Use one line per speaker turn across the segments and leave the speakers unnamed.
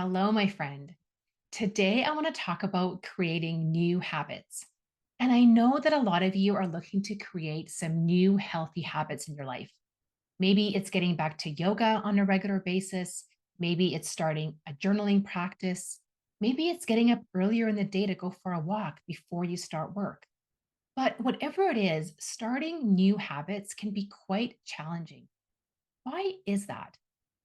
Hello, my friend. Today, I want to talk about creating new habits. And I know that a lot of you are looking to create some new healthy habits in your life. Maybe it's getting back to yoga on a regular basis. Maybe it's starting a journaling practice. Maybe it's getting up earlier in the day to go for a walk before you start work. But whatever it is, starting new habits can be quite challenging. Why is that?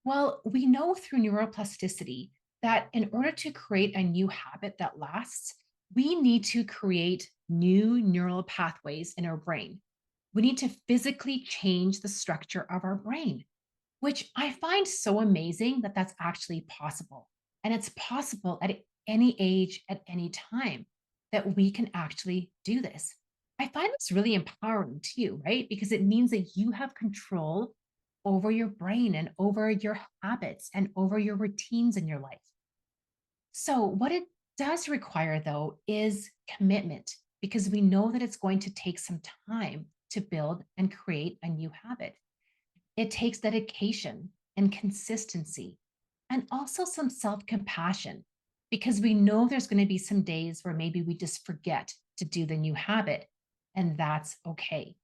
Well, we know through neuroplasticity that in order to create a new habit that lasts, we need to create new neural pathways in our brain. We need to physically change the structure of our brain, which I find so amazing that that's actually possible. And it's possible at any age, at any time, that we can actually do this. I find this really empowering too, right? Because it means that you have control over your brain and over your habits and over your routines in your life. So, what it does require, though, is commitment because we know that it's going to take some time to build and create a new habit. It takes dedication and consistency and also some self compassion because we know there's going to be some days where maybe we just forget to do the new habit, and that's okay.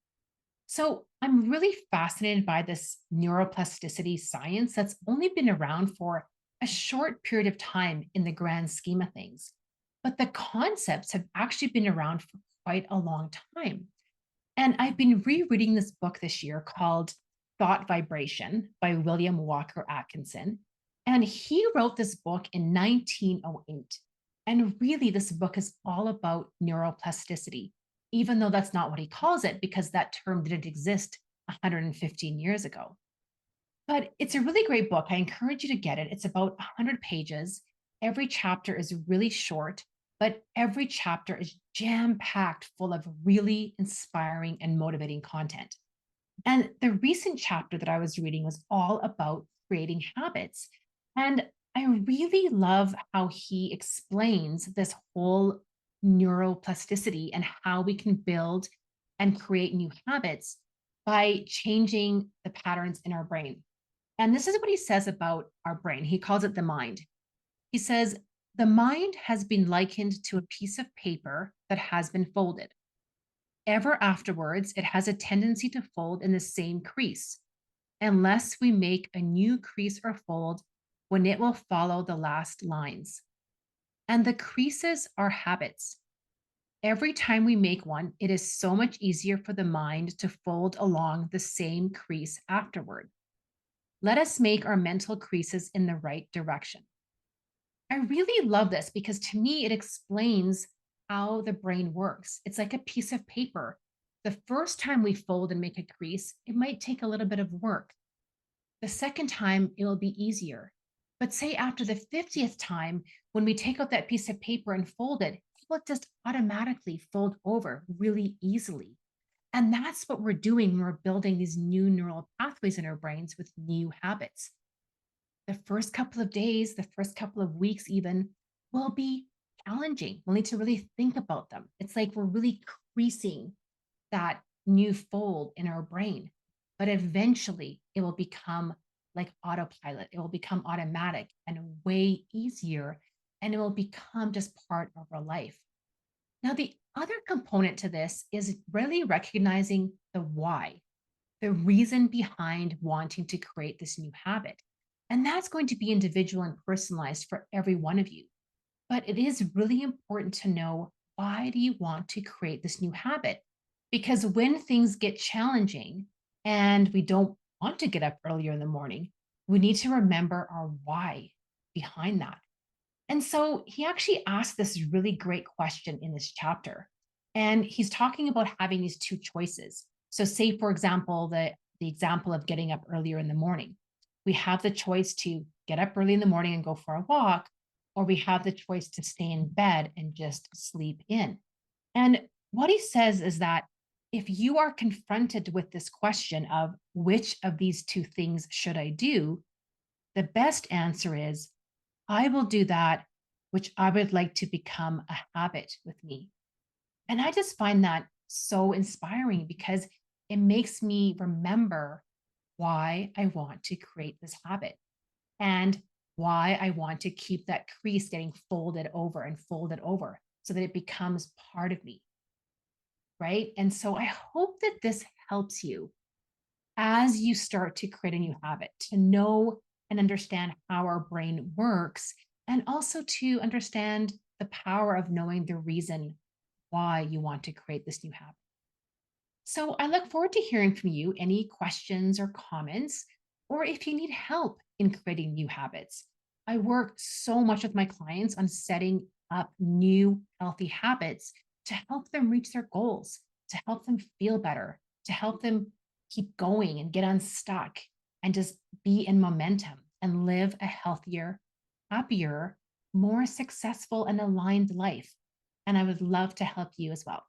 So, I'm really fascinated by this neuroplasticity science that's only been around for a short period of time in the grand scheme of things. But the concepts have actually been around for quite a long time. And I've been rereading this book this year called Thought Vibration by William Walker Atkinson. And he wrote this book in 1908. And really, this book is all about neuroplasticity, even though that's not what he calls it, because that term didn't exist 115 years ago. But it's a really great book. I encourage you to get it. It's about 100 pages. Every chapter is really short, but every chapter is jam packed full of really inspiring and motivating content. And the recent chapter that I was reading was all about creating habits. And I really love how he explains this whole neuroplasticity and how we can build and create new habits by changing the patterns in our brain. And this is what he says about our brain. He calls it the mind. He says, the mind has been likened to a piece of paper that has been folded. Ever afterwards, it has a tendency to fold in the same crease, unless we make a new crease or fold when it will follow the last lines. And the creases are habits. Every time we make one, it is so much easier for the mind to fold along the same crease afterward. Let us make our mental creases in the right direction. I really love this because to me, it explains how the brain works. It's like a piece of paper. The first time we fold and make a crease, it might take a little bit of work. The second time, it will be easier. But say after the 50th time, when we take out that piece of paper and fold it, it will just automatically fold over really easily. And that's what we're doing when we're building these new neural pathways in our brains with new habits. The first couple of days, the first couple of weeks, even will be challenging. We'll need to really think about them. It's like we're really creasing that new fold in our brain. But eventually, it will become like autopilot. It will become automatic and way easier. And it will become just part of our life. Now, the other component to this is really recognizing the why, the reason behind wanting to create this new habit. And that's going to be individual and personalized for every one of you. But it is really important to know, why do you want to create this new habit? Because when things get challenging and we don't want to get up earlier in the morning, we need to remember our why behind that. And so he actually asked this really great question in this chapter. And he's talking about having these two choices. So, say, for example, the example of getting up earlier in the morning. We have the choice to get up early in the morning and go for a walk, or we have the choice to stay in bed and just sleep in. And what he says is that if you are confronted with this question of which of these two things should I do, the best answer is, I will do that which I would like to become a habit with me. And I just find that so inspiring because it makes me remember why I want to create this habit and why I want to keep that crease getting folded over so that it becomes part of me. Right. And so I hope that this helps you as you start to create a new habit to know and understand how our brain works, and also to understand the power of knowing the reason why you want to create this new habit. So I look forward to hearing from you any questions or comments, or if you need help in creating new habits. I work so much with my clients on setting up new healthy habits to help them reach their goals, to help them feel better, to help them keep going and get unstuck and just be in momentum and live a healthier, happier, more successful, and aligned life. And I would love to help you as well.